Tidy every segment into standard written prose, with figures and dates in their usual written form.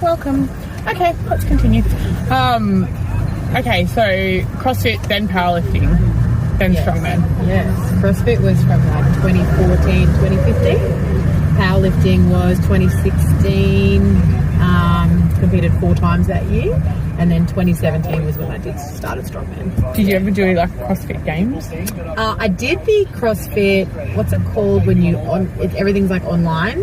Welcome. Okay, let's continue. Okay, so CrossFit, then powerlifting, then strongman. Yes, CrossFit was from like 2014, 2015. Powerlifting was 2016. Competed 4 times that year. And then 2017 was when I started strongman. Did you ever do like CrossFit games? I did the CrossFit, what's it called when you, everything's like online.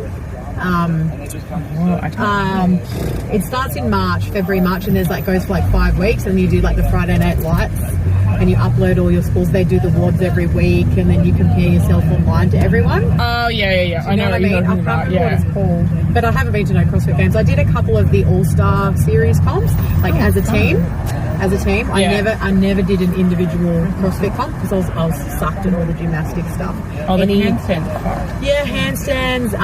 It starts in February, March, and there's like goes for like 5 weeks, and you do like the Friday Night Lights, and you upload all your scores. They do the WODs every week, and then you compare yourself online to everyone. Oh yeah. I know what you're talking about. I can't remember what it's called, but I haven't been to no CrossFit games. I did a couple of the All-Star Series comps, like as a team. I never did an individual CrossFit comp because I was sucked at all the gymnastic stuff. Oh, the handstands. Yeah, handstands,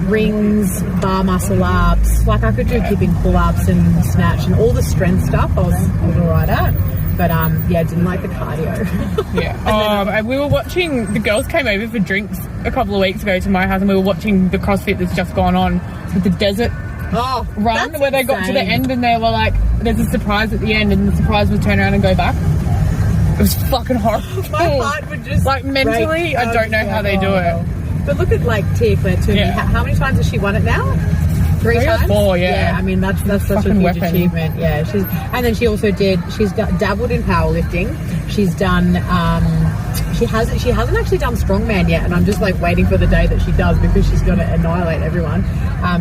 rings, bar muscle ups. Like I could do kipping pull-ups and snatch and all the strength stuff. I was alright at. But I didn't like the cardio. Yeah. We were watching. The girls came over for drinks a couple of weeks ago to my house, and we were watching the CrossFit that's just gone on with the desert. Run where they got to the end and they were like, there's a surprise at the end, and the surprise was turn around and go back. It was fucking horrible. My heart would just like mentally, I don't know how they do it. But look at like Tia Claire too. Yeah. How many times has she won it now? 3 times? Or 4, yeah. I mean, that's such a huge achievement. Yeah, and then she also she's dabbled in powerlifting. She's done, she hasn't actually done strongman yet, and I'm just like waiting for the day that she does because she's going to annihilate everyone.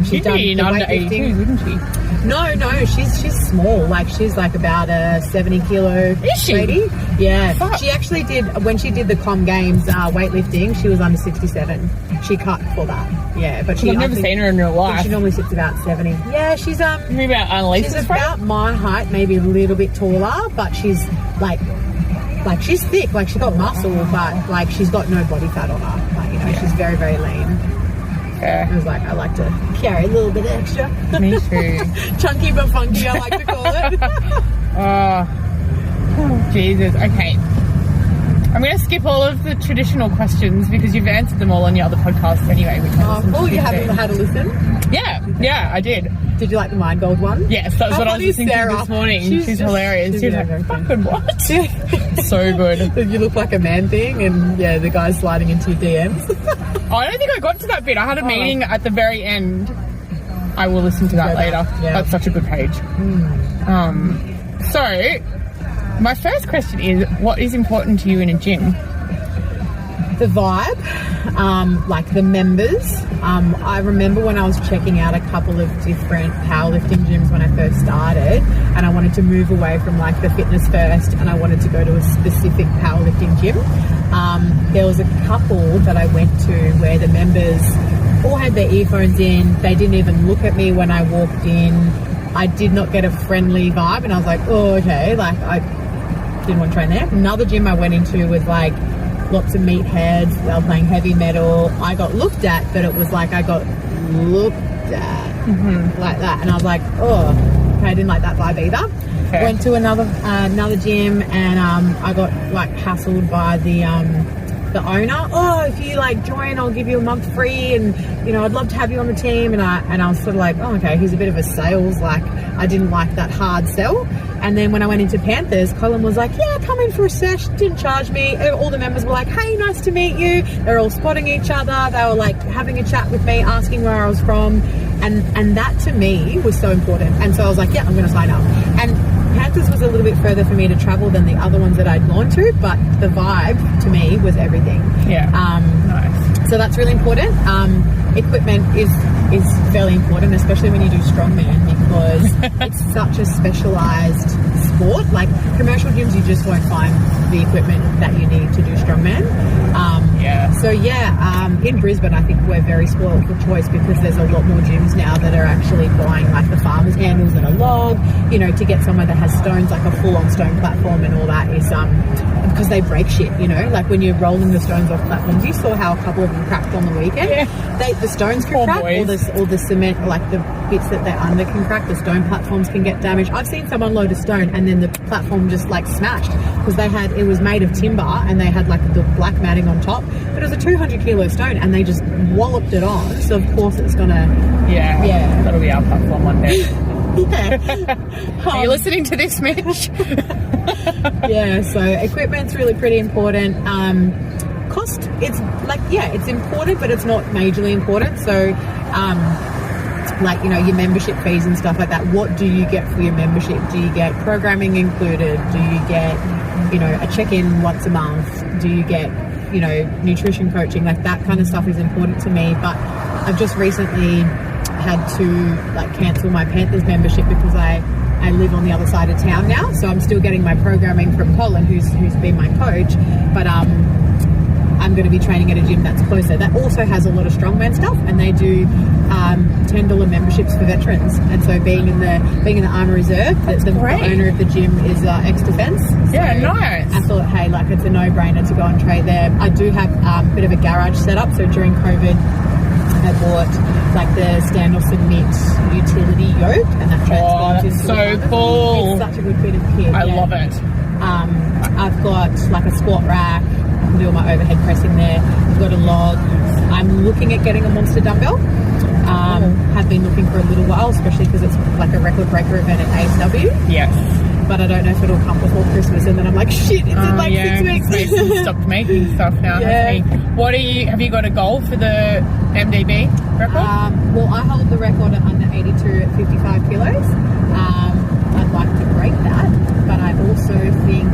She's done the under 82, wouldn't she? No, she's small. Like she's like about a 70 kilo lady. Yeah. Fuck. She actually did, when she did the Com Games weightlifting, she was under 67. She cut for that. Yeah, but I've never seen her in real life. She normally sits about 70. Yeah, she's maybe about Annalise's she's about my height, maybe a little bit taller, but she's like she's thick, like she's got muscle, but like she's got no body fat on her. Like, she's very, very lean. Yeah. I was like, I like to carry a little bit extra. Me too. Chunky but funky, I like to call it. Oh, Jesus. Okay. I'm going to skip all of the traditional questions because you've answered them all on your other podcasts anyway. You haven't had a listen? Yeah, I did. Did you like the Mind Gold one? Yes, that's what I was listening to this morning. She's hilarious. She's like, fucking what? So good. You look like a man thing, and the guy's sliding into your DMs. I don't think I got to that bit. I had a meeting at the very end. I will listen to that later. Yeah. That's such a good page. So, my first question is, what is important to you in a gym? The vibe, like the members. I remember when I was checking out a couple of different powerlifting gyms when I first started, and I wanted to move away from like the fitness first, and I wanted to go to a specific powerlifting gym. There was a couple that I went to where the members all had their earphones in. They didn't even look at me when I walked in. I did not get a friendly vibe, and I was like, oh, okay, like I didn't want to train there. Another gym I went into was like lots of meatheads. They were playing heavy metal. I got looked at, but it was like I got looked at like that, and I was like, oh, okay, I didn't like that vibe either. Okay. Went to another gym, and I got like hassled by the owner. Oh, if you like join, I'll give you a month free, and I'd love to have you on the team. And I was sort of like, oh, okay, he's a bit of a sales. Like, I didn't like that hard sell. And then when I went into Panthers, Colin was like, yeah, come in for a sesh. Didn't charge me. All the members were like, hey, nice to meet you. They're all spotting each other. They were like having a chat with me, asking where I was from, and that to me was so important. And so I was like, yeah, I'm going to sign up. And Panthers was a little bit further for me to travel than the other ones that I'd gone to, but the vibe to me was everything. Yeah. Nice. So that's really important. Equipment is fairly important, especially when you do strongman, because it's such a specialized sport. Like commercial gyms, you just won't find the equipment that you need to do strongman. In Brisbane, I think we're very spoiled for choice because there's a lot more gyms now that are actually buying like the farmer's handles and a log, to get somewhere that has stones, like a full-on stone platform, and all that is because they break shit, like when you're rolling the stones off platforms. You saw how a couple of them cracked on the weekend. Yeah. The stones can crack, or the cement, like the bits that they're under can crack. The stone platforms can get damaged. I've seen someone load a stone and then the platform just like smashed because it was made of timber and they had like the black matting on top, but it was a 200 kilo stone and they just walloped it on. So of course it's gonna that'll be our platform one day. Yeah. Are you listening to this, Mitch? Yeah, so equipment's really pretty important. Cost, it's like, yeah, it's important, but it's not majorly important. So, like, you know, your membership fees and stuff like that. What do you get for your membership? Do you get programming included? Do you get, you know, a check-in once a month? Do you get, you know, nutrition coaching? Like, that kind of stuff is important to me. But I've just recently had to, like, cancel my Panthers membership because I live on the other side of town now. So I'm still getting my programming from Colin, who's been my coach. But I'm going to be training at a gym that's closer. That also has a lot of strongman stuff, and they do $10 memberships for veterans. And so being in the Army Reserve, the owner of the gym is ex-defence. Yeah, nice. I thought, hey, like, it's a no-brainer to go and trade there. I do have a bit of a garage set up. So during COVID, I bought like the stand or submit utility yoke, and that transforms into so cool. It's such a good bit of kit. I love it. I've got like a squat rack. I can do all my overhead pressing there. I've got a log. I'm looking at getting a monster dumbbell. Have been looking for a little while, especially because it's like a record breaker event at ASW. Yes. But I don't know if it'll come before Christmas, and then I'm like, shit, it's in like 6 weeks. Mason stopped making stuff now, hasn't he? Have you got a goal for the MDB record? Well, I hold the record at under 82 at 55 kilos. I'd like to break that, but I also think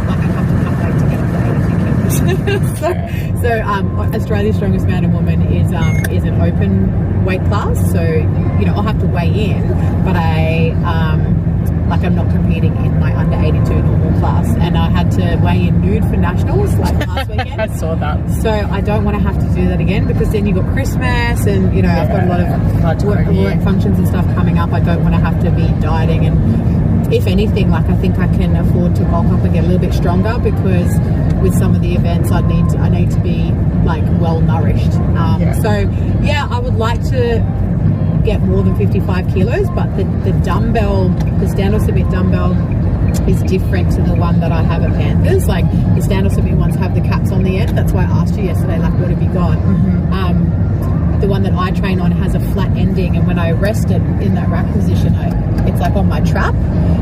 like I have to cut weight to get up to 82 kilos. so Australia's Strongest Man and Woman is an open weight class, so you know I'll have to weigh in, but I'm not competing in my under 82 normal class, and I had to weigh in nude for nationals like last weekend. I saw that. So I don't want to have to do that again, because then you've got Christmas and, you know, I've got a lot of work functions and stuff coming up. I don't want to have to be dieting, and if anything, like, I think I can afford to bulk up and get a little bit stronger, because with some of the events I need to be like well nourished. So yeah, I would like to get more than 55 kilos, but the dumbbell, the stand or submit dumbbell is different to the one that I have at Panthers. Like, the stand or submit ones have the caps on the end. That's why I asked you yesterday, like, what have you got? The one that I train on has a flat ending, and when I rest it in that rack position, it's like on my trap.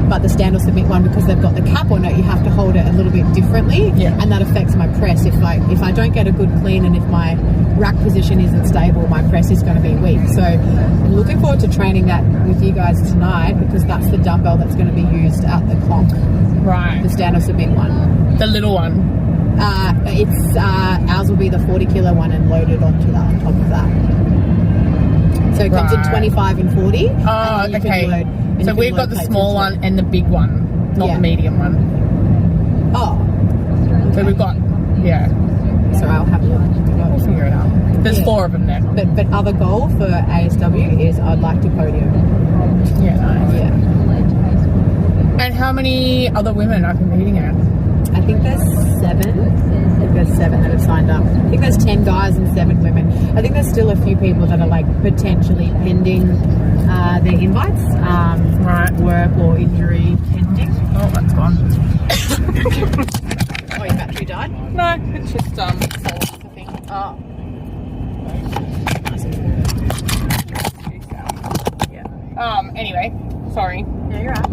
But the stand or submit one, because they've got the cap on it, you have to hold it a little bit differently, and that affects my press. If I don't get a good clean, and if my rack position isn't stable, my press is going to be weak. So I'm looking forward to training that with you guys tonight, because that's the dumbbell that's going to be used at the comp. Right. The stand or submit one. The little one. Ours will be the 40 kilo one and loaded onto that, on top of that. So it comes in 25 and 40. Oh, okay. So we've got the small one and the big one, not the medium one. Oh. Okay. So we've got, So I'll have a look. We'll figure it out. There's 4 of them there. But other goal for ASW is I'd like to podium. Yeah, nice. Yeah. And how many other women are competing at? I think there's 7. There's 7 that have signed up. I think there's 10 guys and 7 women. I think there's still a few people that are like potentially pending their invites. Work or injury pending. Oh, that's gone. Oh, your battery died? No, it's just I think. Oh. Anyway, sorry. Yeah, you're right.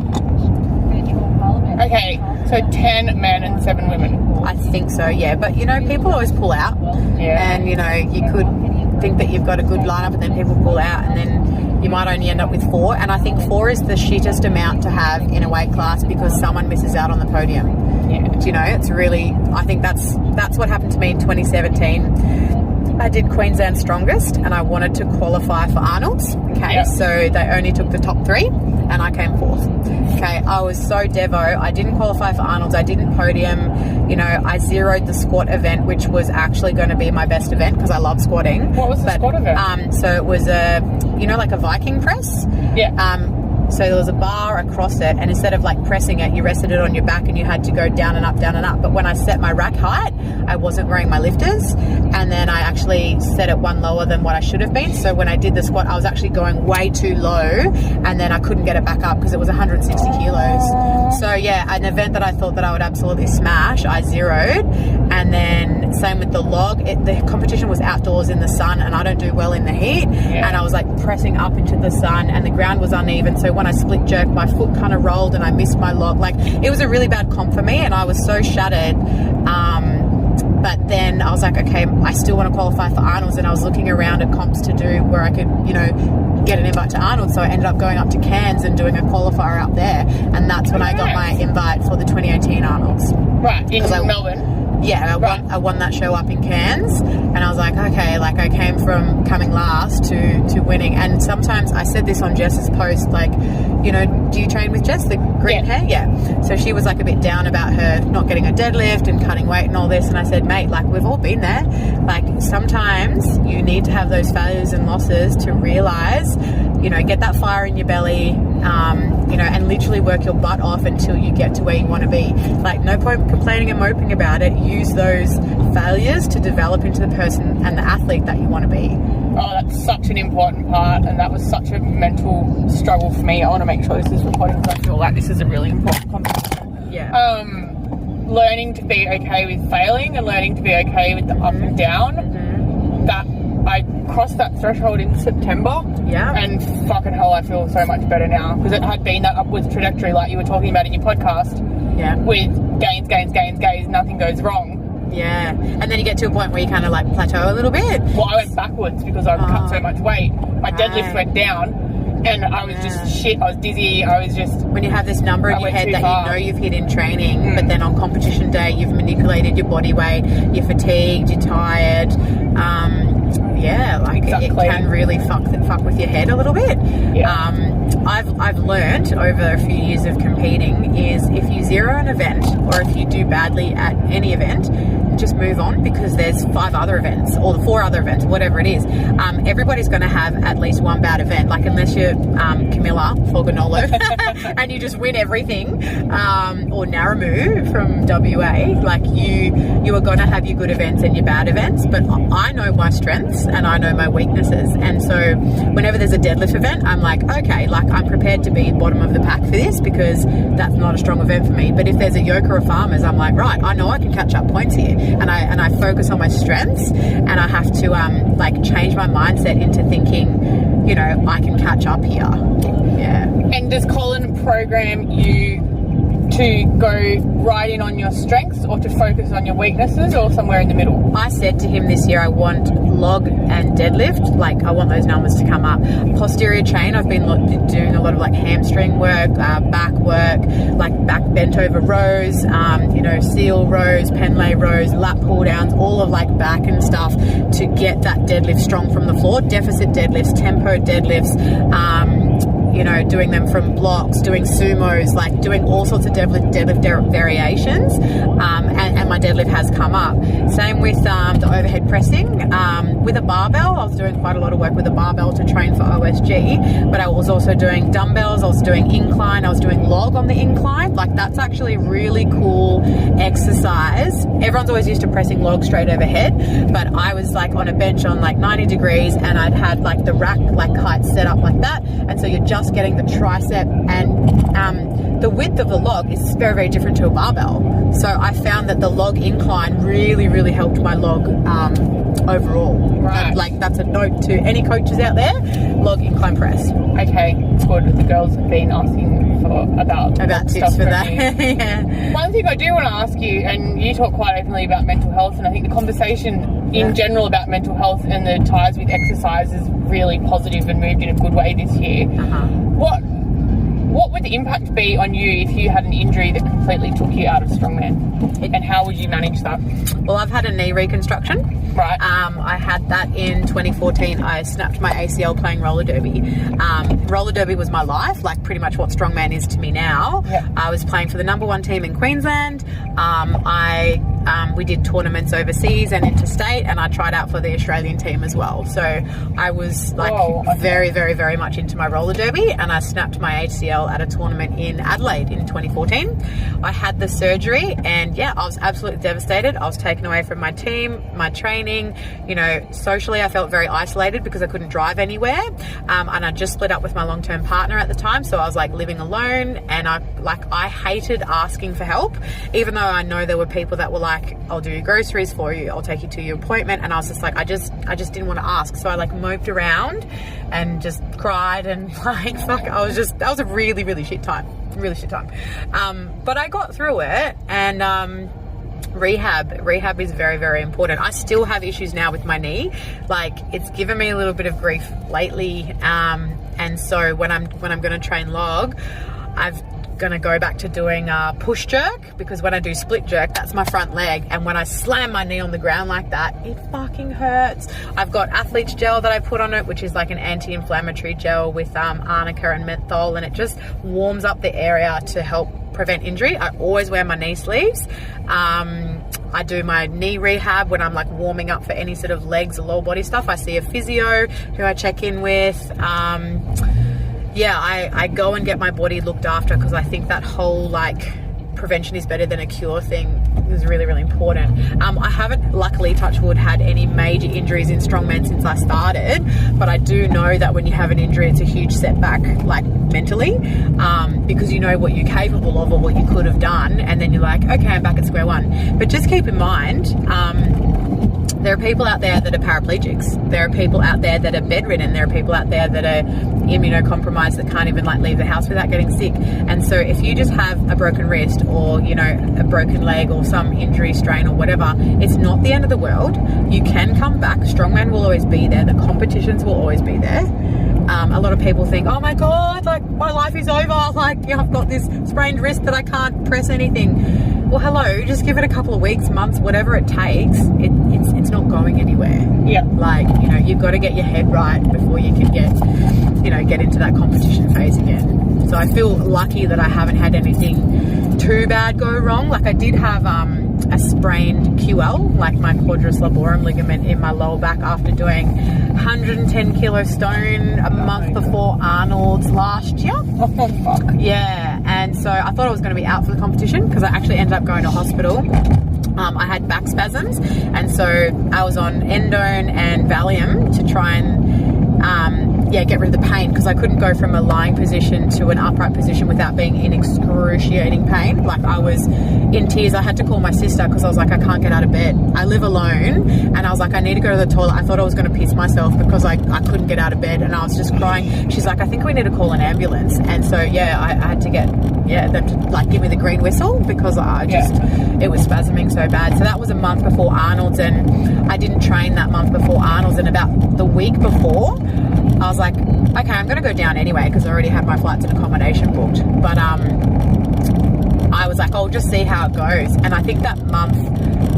Okay, so 10 men and 7 women. I think so, yeah. But, you know, people always pull out. Yeah. And, you know, you could think that you've got a good lineup, and then people pull out, and then you might only end up with 4. And I think 4 is the shittest amount to have in a weight class, because someone misses out on the podium. Yeah. You know, it's really, I think that's what happened to me in 2017. I did Queensland Strongest, and I wanted to qualify for Arnolds. Okay, so they only took the top 3, and I came 4th. Okay, I was so devo. I didn't qualify for Arnolds. I didn't podium. You know, I zeroed the squat event, which was actually going to be my best event, because I love squatting. What was the squat event? So it was like a Viking press. Yeah. So there was a bar across it, and instead of like pressing it, you rested it on your back and you had to go down and up, down and up. But when I set my rack height, I wasn't wearing my lifters, and then I actually set it one lower than what I should have been. So when I did the squat, I was actually going way too low, and then I couldn't get it back up because it was 160 kilos. So yeah, an event that I thought that I would absolutely smash, I zeroed. And then same with the log. The competition was outdoors in the sun, and I don't do well in the heat. Yeah. And I was like pressing up into the sun, and the ground was uneven. So when I split jerked, my foot kind of rolled and I missed my log. Like, it was a really bad comp for me, and I was so shattered. But then I was like, okay, I still want to qualify for Arnolds, and I was looking around at comps to do where I could, you know, get an invite to Arnolds. So I ended up going up to Cairns and doing a qualifier out there, and that's when I got my invite for the 2018 Arnolds. Right, in Melbourne. Yeah, I won that show up in Cairns, and I was like, okay, like I came from coming last to winning. And sometimes I said this on Jess's post, like, you know, do you train with Jess, the green hair? Yeah. So she was like a bit down about her not getting a deadlift and cutting weight and all this, and I said, mate, like, we've all been there. Like, sometimes you need to have those failures and losses to realise, you know, get that fire in your belly, you know, and literally work your butt off until you get to where you want to be. Like, no point complaining and moping about it. Use those failures to develop into the person and the athlete that you want to be. Oh, that's such an important part, and that was such a mental struggle for me. I want to make sure this is recording because I feel like this is a really important conversation. Yeah. Learning to be okay with failing and learning to be okay with the up and down. Mm-hmm. That I crossed that threshold in September. Yeah. And fucking hell, I feel so much better now, because it had been that upwards trajectory like you were talking about in your podcast. Yeah. With gains, nothing goes wrong. Yeah. And then you get to a point where you kind of like plateau a little bit. Well, I went backwards because I cut so much weight. My deadlift went down, and I was just shit. I was dizzy. I was just... When you have this number in your head that you know you've hit in training, but then on competition day you've manipulated your body weight, you're fatigued, you're tired. Yeah, like exactly. It can really fuck with your head a little bit. Yeah. I've learned over a few years of competing is if you zero an event or if you do badly at any event, just move on, because there's 5 other events or 4 other events, whatever it is. Everybody's going to have at least one bad event, like unless you're Camilla Forganolo and you just win everything, or Naramu from WA, like you are going to have your good events and your bad events. But I know my strengths and I know my weaknesses, and so whenever there's a deadlift event, I'm like, okay, like I'm prepared to be bottom of the pack for this because that's not a strong event for me. But if there's a yoke or a farmers, I'm like, right, I know I can catch up points here. And I focus on my strengths, and I have to like change my mindset into thinking, you know, I can catch up here. Yeah. And does Colin program you to go right in on your strengths or to focus on your weaknesses, or somewhere in the middle? I said to him this year I want log and deadlift, like I want those numbers to come up. Posterior chain, I've been doing a lot of like hamstring work, back work, like back bent over rows, you know, seal rows, pen lay rows, lat pull downs, all of like back and stuff to get that deadlift strong from the floor. Deficit deadlifts, tempo deadlifts, you know, doing them from blocks, doing sumos, like doing all sorts of deadlift variations, and my deadlift has come up. Same with the overhead pressing. With a barbell, I was doing quite a lot of work with a barbell to train for OSG, but I was also doing dumbbells, I was doing incline, I was doing log on the incline. Like, that's actually really cool exercise. Everyone's always used to pressing log straight overhead, but I was like on a bench on like 90 degrees, and I'd had like the rack like height set up like that, and so you're just getting the tricep, and the width of the log is very, very different to a barbell. So I found that the log incline really, really helped my log overall. Right. Like, that's a note to any coaches out there, log incline press. Okay, it's good. The girls have been asking about tips for that. Yeah. One thing I do want to ask you, and you talk quite openly about mental health, and I think the conversation in general about mental health and the ties with exercise is really positive and moved in a good way this year. What would the impact be on you if you had an injury that completely took you out of strongman? And how would you manage that? Well, I've had a knee reconstruction. Right. I had that in 2014. I snapped my ACL playing roller derby. Roller derby was my life, like pretty much what strongman is to me now. Yeah. I was playing for the #1 team in Queensland. I we did tournaments overseas and interstate, and I tried out for the Australian team as well. So I was like very, very, very much into my roller derby, and I snapped my ACL at a tournament in Adelaide in 2014. I had the surgery, and yeah, I was absolutely devastated. I was taken away from my team, my training, you know, socially I felt very isolated because I couldn't drive anywhere, and I just split up with my long-term partner at the time, so I was like living alone, and I hated asking for help, even though I know there were people that were like, I'll do your groceries for you, I'll take you to your appointment, and I was just like, I just didn't want to ask. So I like moped around and just cried, and like fuck, that was a really, really shit time. But I got through it, and rehab is very, very important. I still have issues now with my knee. Like, it's given me a little bit of grief lately, and so when I'm going to train log, I've going to go back to doing push jerk, because when I do split jerk, that's my front leg, and when I slam my knee on the ground like that, it fucking hurts. I've got athlete's gel that I put on it, which is like an anti-inflammatory gel with arnica and menthol, and it just warms up the area to help prevent injury. I always wear my knee sleeves. I do my knee rehab when I'm like warming up for any sort of legs or lower body stuff. I see a physio who I check in with. Yeah, I go and get my body looked after, because I think that whole like prevention is better than a cure thing is really, really important. I haven't, luckily, touch wood, had any major injuries in strongman since I started, but I do know that when you have an injury, it's a huge setback, like mentally, because you know what you're capable of or what you could have done, and then you're like, okay, I'm back at square one. But just keep in mind, there are people out there that are paraplegics. There are people out there that are bedridden. There are people out there that are immunocompromised, that can't even like leave the house without getting sick. And so if you just have a broken wrist, or, you know, a broken leg, or some injury, strain, or whatever, it's not the end of the world. You can come back. Strongman will always be there. The competitions will always be there. A lot of people think, oh my God, like my life is over. Like, yeah, I've got this sprained wrist that I can't press anything. Well, hello, just give it a couple of weeks, months, whatever it takes. It's not going anywhere. Yeah. Like, you know, you've got to get your head right before you can get into that competition phase again. So I feel lucky that I haven't had anything too bad go wrong. Like, I did have a sprained QL, like my quadris laborum ligament in my lower back, after doing 110 kilo stone a month before Arnolds last year. Oh, fuck. Yeah, and so I thought I was going to be out for the competition, because I actually ended up going to hospital. I had back spasms, and so I was on endone and Valium to try and get rid of the pain, because I couldn't go from a lying position to an upright position without being in excruciating pain. Like, I was in tears. I had to call my sister, because I was like, I can't get out of bed. I live alone, and I was like, I need to go to the toilet. I thought I was going to piss myself because I couldn't get out of bed, and I was just crying. She's like, I think we need to call an ambulance. And so yeah, I had to get them to like give me the green whistle, because it was spasming so bad. So that was a month before Arnold's, and I didn't train that month before Arnold's, and about the week before, I was like, okay, I'm going to go down anyway, because I already had my flights and accommodation booked. But I was like, I'll just see how it goes. And I think that month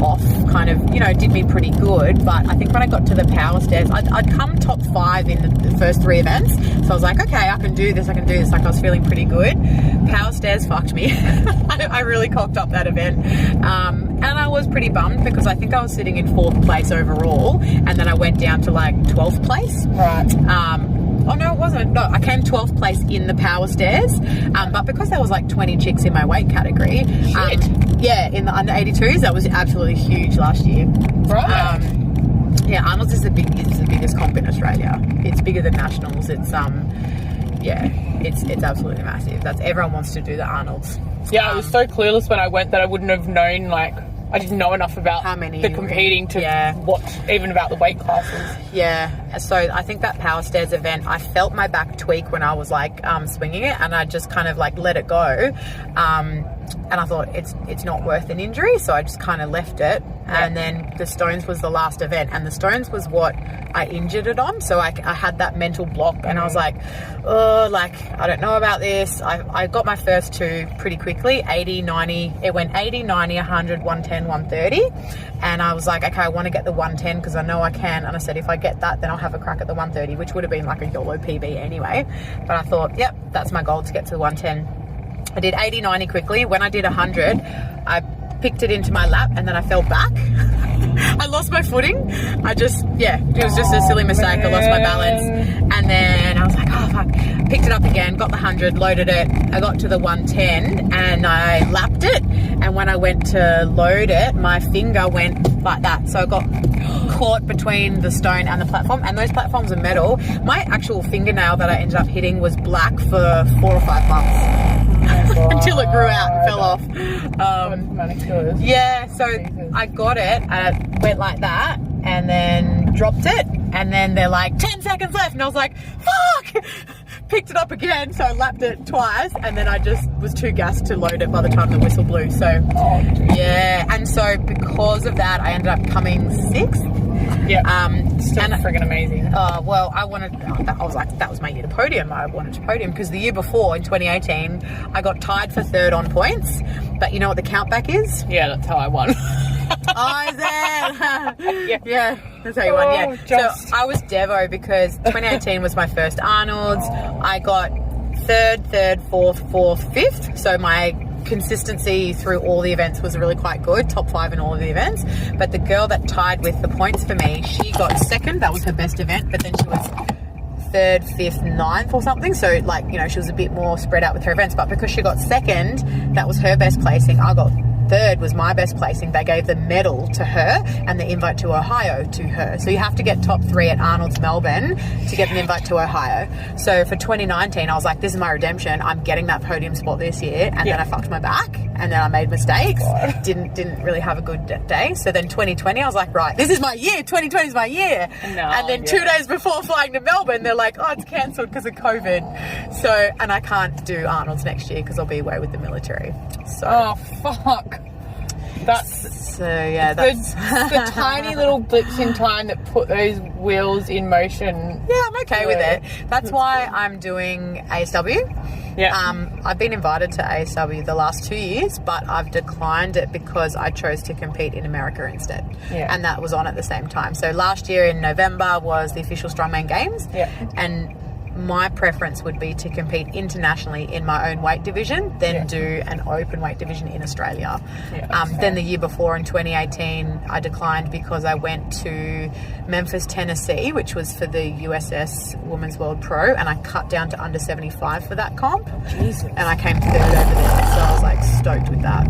off kind of, you know, did me pretty good. But I think when I got to the power stairs, I'd come top 5 in the first 3 events. So I was like, okay, I can do this. Like, I was feeling pretty good. Power stairs fucked me. I really cocked up that event. And I was pretty bummed, because I think I was sitting in 4th place overall, and then I went down to like 12th place. Right. Oh no, it wasn't. No, I came 12th place in the power stairs, but because there was like 20 chicks in my weight category, in the under 82s, that was absolutely huge last year. Right. Yeah, Arnolds is the biggest comp in Australia. It's bigger than nationals. It's it's absolutely massive. Everyone wants to do the Arnolds. Yeah, I was so clueless when I went that I wouldn't have known, like, I didn't know enough about how many the competing to watch, even about the weight classes. Yeah, so I think that power stairs event, I felt my back tweak when I was like swinging it, and I just kind of like let it go. And I thought it's not worth an injury, so I just kind of left it. Yeah. And then the stones was the last event, and the stones was what I injured it on. So I had that mental block, and I was like, oh, like, I don't know about this. I got my first 2 pretty quickly, 80, 90. It went 80, 90, 100, 110, 130. And I was like, okay, I want to get the 110 because I know I can. And I said, if I get that, then I'll have a crack at the 130, which would have been like a YOLO PB anyway. But I thought, yep, that's my goal, to get to the 110. I did 80, 90 quickly. When I did 100, I picked it into my lap, and then I fell back. I lost my footing. It was just a silly mistake. I lost my balance, and then I was like, oh fuck. Picked it up again, got the 100, loaded it. I got to the 110 and I lapped it, and when I went to load it, my finger went like that, so I got caught between the stone and the platform, and those platforms are metal. My actual fingernail that I ended up hitting was black for 4 or 5 months. Until it grew out and fell off. Yeah, so Jesus. I got it, went like that, and then dropped it, and then they're like, 10 seconds left, and I was like, fuck! Picked it up again, so I lapped it twice, and then I just was too gassed to load it by the time the whistle blew. So, yeah, and so because of that, I ended up coming 6th. Yeah, still friggin' amazing. Well, I was like, that was my year to podium. I wanted to podium because the year before, in 2018, I got tied for 3rd on points. But you know what the countback is? Yeah, that's how I won. Oh, is it? Yeah, that's how you won, yeah. So I was Devo because 2018 was my first Arnolds. I got 3rd, 4th, 4th, 5th. So my consistency through all the events was really quite good, top 5 in all of the events. But the girl that tied with the points for me, she got 2nd. That was her best event, but then she was 3rd, 5th, 9th or something. So like, you know, she was a bit more spread out with her events, but because she got 2nd, that was her best placing. I got 3rd was my best placing. They gave the medal to her and the invite to Ohio to her. So you have to get top 3 at Arnold's Melbourne to get an invite to Ohio. So for 2019, I was like, this is my redemption. I'm getting that podium spot this year. And then I fucked my back, and then I made mistakes. Didn't really have a good day. So then 2020, I was like, right, this is my year. 2020 is my year. And then 2 days before flying to Melbourne, they're like, oh, it's cancelled because of COVID. So, and I can't do Arnold's next year because I'll be away with the military. So. Oh, fuck. That's the tiny little blips in time that put those wheels in motion. Yeah, I'm okay with it. That's why I'm doing ASW. Yeah. I've been invited to ASW the last 2 years, but I've declined it because I chose to compete in America instead. Yeah. And that was on at the same time. So last year in November was the official Strongman Games. Yeah. And my preference would be to compete internationally in my own weight division, then do an open weight division in Australia. Yeah, then the year before in 2018, I declined because I went to Memphis, Tennessee, which was for the USS Women's World Pro, and I cut down to under 75 for that comp. Jesus. And I came 3rd over there, so I was like stoked with that.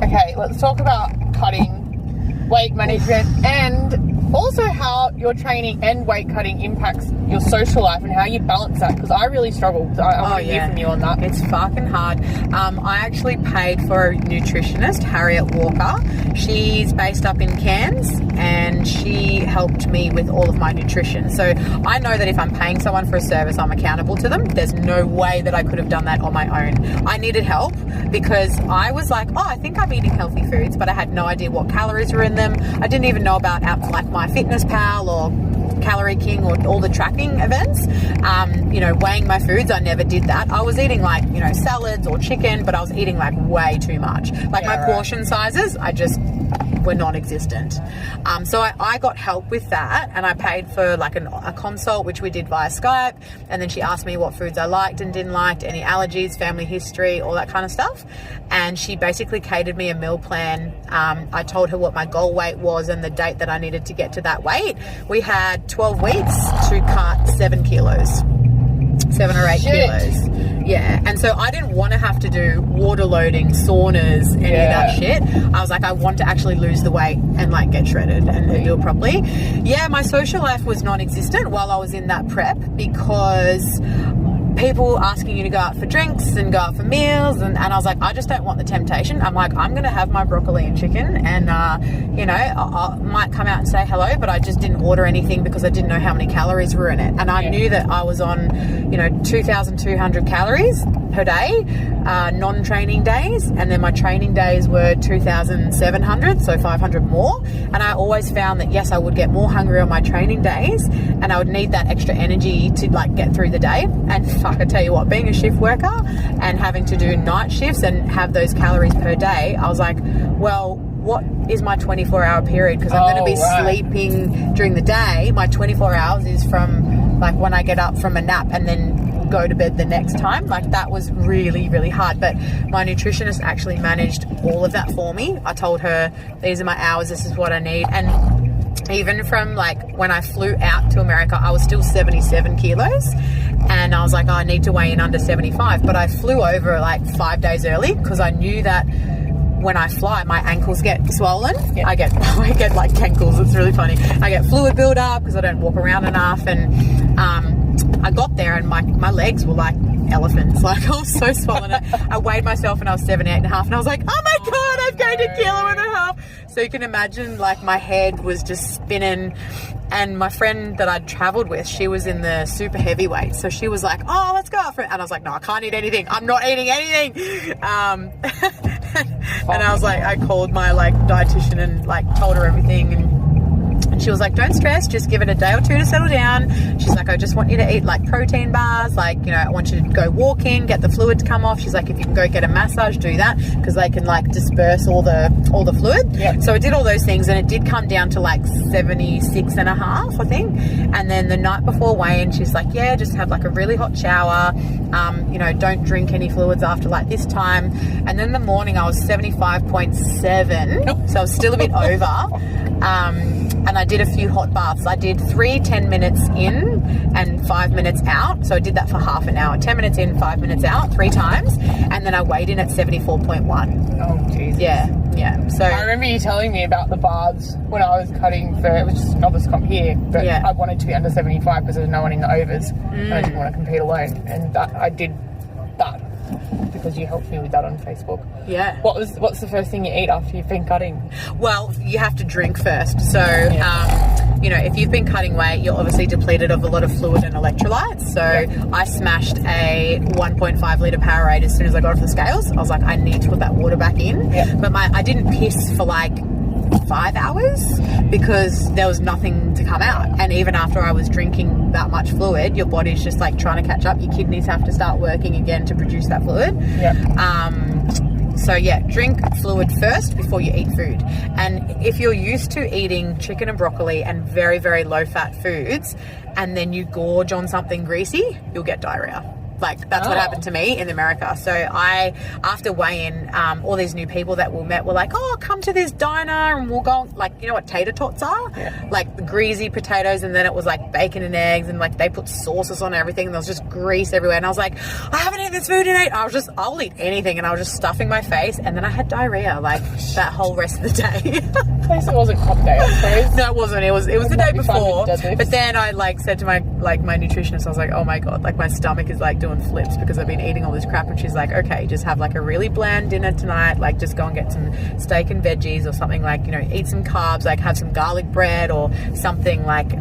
Okay, let's talk about cutting, weight management, and also how your training and weight cutting impacts your social life and how you balance that, because I really struggle. So I want to hear from you on that. It's fucking hard. I actually paid for a nutritionist, Harriet Walker. She's based up in Cairns, and she helped me with all of my nutrition. So I know that if I'm paying someone for a service, I'm accountable to them. There's no way that I could have done that on my own. I needed help because I was like, oh, I think I'm eating healthy foods, but I had no idea what calories were in them. I didn't even know about apps like MyFitnessPal or Calorie King or all the tracking events. Weighing my foods, I never did that. I was eating like, salads or chicken, but I was eating like way too much. Like my portion sizes, I just were non-existent. So I got help with that, and I paid for like a consult, which we did via Skype, and then she asked me what foods I liked and didn't like, any allergies, family history, all that kind of stuff. And she basically catered me a meal plan. I told her what my goal weight was and the date that I needed to get to that weight. We had 12 weeks to cut 7 kilos. 7 or 8 kilos. Yeah. And so I didn't want to have to do water loading, saunas, any of that shit. I was like, I want to actually lose the weight and like get shredded and do it properly. Yeah, my social life was non-existent while I was in that prep because people asking you to go out for drinks and go out for meals, and I was like, I just don't want the temptation. I'm like, I'm going to have my broccoli and chicken, and I might come out and say hello, but I just didn't order anything because I didn't know how many calories were in it. And I knew that I was on 2,200 calories per day, non-training days, and then my training days were 2,700, so 500 more. And I always found that yes, I would get more hungry on my training days, and I would need that extra energy to like get through the day. And fuck, I tell you what, being a shift worker and having to do night shifts and have those calories per day, I was like, well, what is my 24-hour period? Because I'm going to be sleeping during the day. My 24 hours is from like when I get up from a nap and then go to bed the next time. Like, that was really, really hard. But my nutritionist actually managed all of that for me. I told her, these are my hours, this is what I need. And even from like when I flew out to America, I was still 77 kilos. And I was like, oh, I need to weigh in under 75. But I flew over like 5 days early because I knew that when I fly, my ankles get swollen. Yeah. I get like cankles. It's really funny. I get fluid buildup because I don't walk around enough. And I got there and my legs were like elephants. Like, I was so swollen. I weighed myself and I was 78.5, and I was like, oh my God, I've gained 1.5 kilos. So you can imagine, like, my head was just spinning. And my friend that I'd travelled with, she was in the super heavyweight. So she was like, oh, let's go out for it. And I was like, no, I can't eat anything. I'm not eating anything. And I was like, I called my like dietitian and like told her everything. And she was like, don't stress, just give it a day or two to settle down. She's like, I just want you to eat like protein bars. Like, you know, I want you to go walking, get the fluid to come off. She's like, if you can go get a massage, do that, because they can like disperse all the fluid. Yep. So I did all those things, and it did come down to like 76.5, I think. And then the night before weigh-in, she's like, yeah, just have like a really hot shower. You know, don't drink any fluids after like this time. And then the morning I was 75.7, so I was still a bit over. And I did a few hot baths. I did 3 10 minutes in and 5 minutes out. So I did that for half an hour. 10 minutes in, 5 minutes out, 3 times. And then I weighed in at 74.1. Oh, Jesus. Yeah. So I remember you telling me about the baths when I was cutting for, it was just novice comp here, but I wanted to be under 75 because there was no one in the overs. And I didn't want to compete alone. And that I did that because you helped me with that on Facebook. Yeah. What's the first thing you eat after you've been cutting? Well, you have to drink first. So, you know, if you've been cutting weight, you're obviously depleted of a lot of fluid and electrolytes. So I smashed a 1.5 litre Powerade as soon as I got off the scales. I was like, I need to put that water back in. But I didn't piss for like 5 hours because there was nothing to come out. And even after I was drinking that much fluid, your body's just like trying to catch up. Your kidneys have to start working again to produce that fluid. So yeah, drink fluid first before you eat food. And if you're used to eating chicken and broccoli and very, very low fat foods, and then you gorge on something greasy, you'll get diarrhea. Like, that's what happened to me in America. So after weigh-in, all these new people that we met were like, oh, come to this diner and we'll go, like, you know what tater tots are? Yeah. Like the greasy potatoes, and then it was like bacon and eggs, and like they put sauces on everything, and there was just grease everywhere. And I was like, I haven't eaten this food in 8. I'll eat anything. And I was just stuffing my face, and then I had diarrhea like that whole rest of the day. At least it wasn't comp day, I suppose. No, it wasn't. It was the day before. But then I like said to my nutritionist, I was like, oh my God, like my stomach is like doing flips because I've been eating all this crap. And she's like, okay, just have like a really bland dinner tonight, like just go and get some steak and veggies or something, like, you know, eat some carbs, like have some garlic bread or something like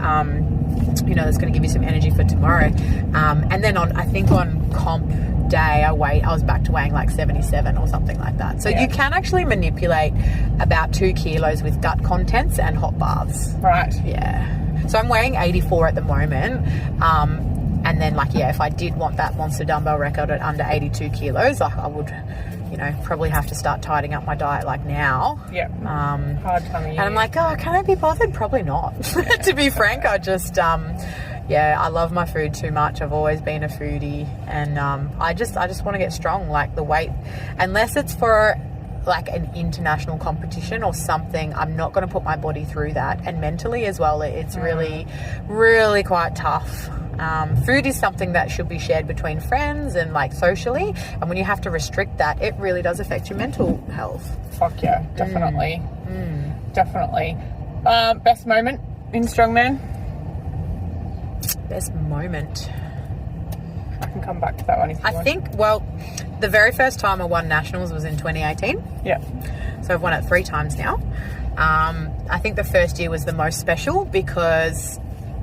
you know, that's going to give you some energy for tomorrow. And then I think on comp day I was back to weighing like 77 or something like that. So you can actually manipulate about 2 kilos with gut contents and hot baths. Right. Yeah. So I'm weighing 84 at the moment. And then, like, if I did want that monster dumbbell record at under 82 kilos, I would, you know, probably have to start tidying up my diet like now. Yeah. Hard time of year. And I'm like, oh, can I be bothered? Probably not. To be frank, I just, I love my food too much. I've always been a foodie, and I just want to get strong. Like, the weight, unless it's for like an international competition or something, I'm not going to put my body through that. And mentally as well, it's really, really quite tough. Food is something that should be shared between friends and like socially, and when you have to restrict that, it really does affect your mental health. Fuck yeah, definitely. Definitely. Best moment in Strongman? Best moment, I can come back to that one if you want. I think, well, the very first time I won nationals was in 2018. Yeah. So I've won it 3 times now. I think the first year was the most special because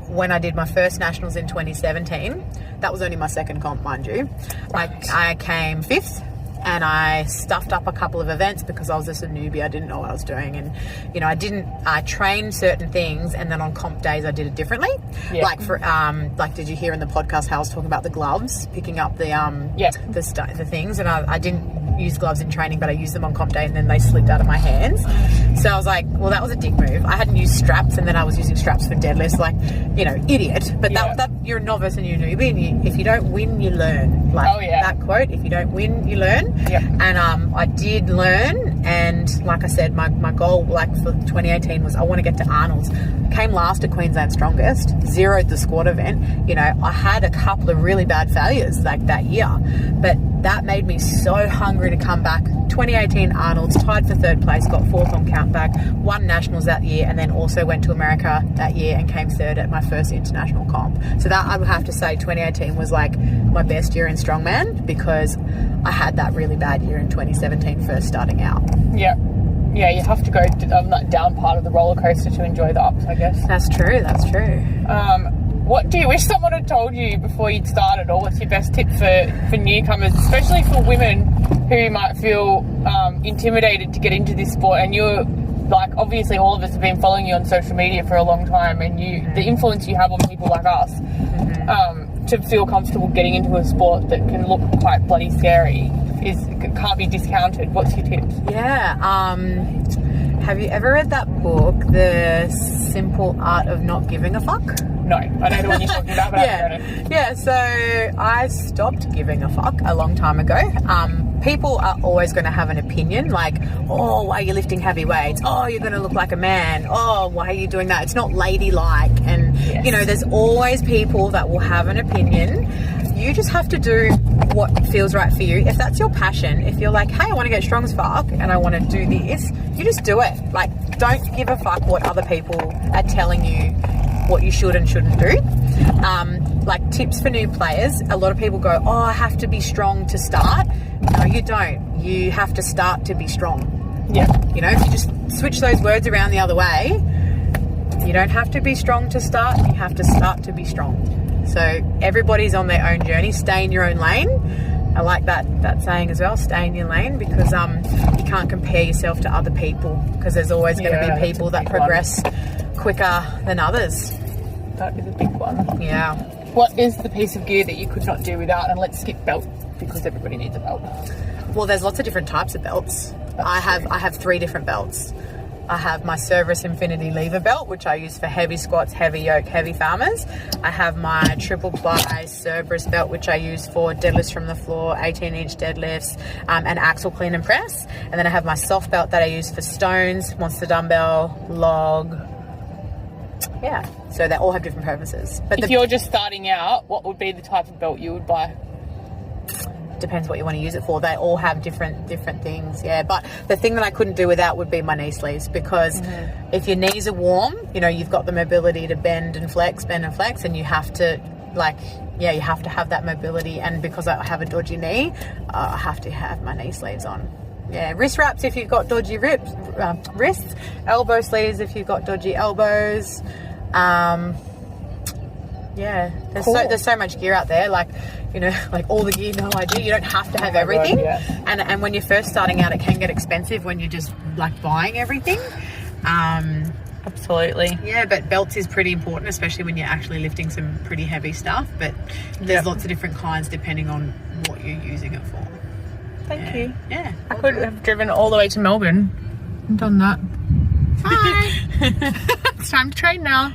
when I did my first nationals in 2017, that was only my second comp, mind you. Right. I came 5th, and I stuffed up a couple of events because I was just a newbie. I didn't know what I was doing, and you know, I trained certain things, and then on comp days I did it differently. Yeah. Like for like, did you hear in the podcast how I was talking about the gloves, picking up the things, and I didn't use gloves in training, but I used them on comp day and then they slipped out of my hands. So I was like, well, that was a dick move. I hadn't used straps, and then I was using straps for deadlifts, like, you know, idiot. But that you're a novice and you're a newbie, and if you don't win, you learn. Like that quote, if you don't win, you learn. Yep. And I did learn, and like I said, my goal, like, for 2018 was I want to get to Arnolds. Came last at Queensland Strongest, zeroed the squat event. You know, I had a couple of really bad failures like that year, but that made me so hungry to come back. 2018 Arnolds, tied for 3rd place, got 4th on countback, won nationals that year, and then also went to America that year and came 3rd at my first international comp. So that, I would have to say, 2018 was like my best year in strongman, because I had that really bad year in 2017 first starting out. Yeah. Yeah, you have to go on that down part of the roller coaster to enjoy the ups, I guess. That's true, that's true. What do you wish someone had told you before you'd started, or what's your best tip for newcomers, especially for women who might feel intimidated to get into this sport? And you're, like, obviously all of us have been following you on social media for a long time, and the influence you have on people like us, to feel comfortable getting into a sport that can look quite bloody scary can't be discounted. What's your tips? Yeah, have you ever read that book, The Simple Art of Not Giving a Fuck? No, I know the one you're talking about, but I haven't read it. Yeah, so I stopped giving a fuck a long time ago. People are always going to have an opinion, like, oh, why are you lifting heavy weights? Oh, you're going to look like a man. Oh, why are you doing that? It's not ladylike. And, you know, there's always people that will have an opinion. You just have to do what feels right for you. If that's your passion, if you're like, hey, I want to get strong as fuck and I want to do this, you just do it. Like, don't give a fuck what other people are telling you what you should and shouldn't do. Like, tips for new players, a lot of people go, oh, I have to be strong to start. No, you don't. You have to start to be strong. Yeah. You know, if you just switch those words around the other way, you don't have to be strong to start. You have to start to be strong. So everybody's on their own journey. Stay in your own lane. I like that saying as well, stay in your lane, because you can't compare yourself to other people, because there's always going to be people that progress quicker than others. That is a big one. Yeah. What is the piece of gear that you could not do without? And let's skip belt, because everybody needs a belt. Well, there's lots of different types of belts. I have 3 different belts. I have my Cerberus Infinity lever belt, which I use for heavy squats, heavy yoke, heavy farmers. I have my triple ply Cerberus belt, which I use for deadlifts from the floor, 18-inch deadlifts, and axle clean and press. And then I have my soft belt that I use for stones, monster dumbbell, log. Yeah, so they all have different purposes. But if you're just starting out, what would be the type of belt you would buy? Depends what you want to use it for. They all have different things, yeah. But the thing that I couldn't do without would be my knee sleeves, because if your knees are warm, you know, you've got the mobility to bend and flex, and you have to, like, yeah, you have to have that mobility. And because I have a dodgy knee, I have to have my knee sleeves on. Yeah, wrist wraps if you've got dodgy wrists, elbow sleeves if you've got dodgy elbows. Yeah, there's so much gear out there, like, you know, like all the gear no idea. You don't have to have everything. God, yeah. And when you're first starting out, it can get expensive when you're just like buying everything. Absolutely. Yeah, but belts is pretty important, especially when you're actually lifting some pretty heavy stuff. But there's lots of different kinds depending on what you're using it for. Thank you. Yeah. I could have driven all the way to Melbourne and done that. Bye. It's time to train now.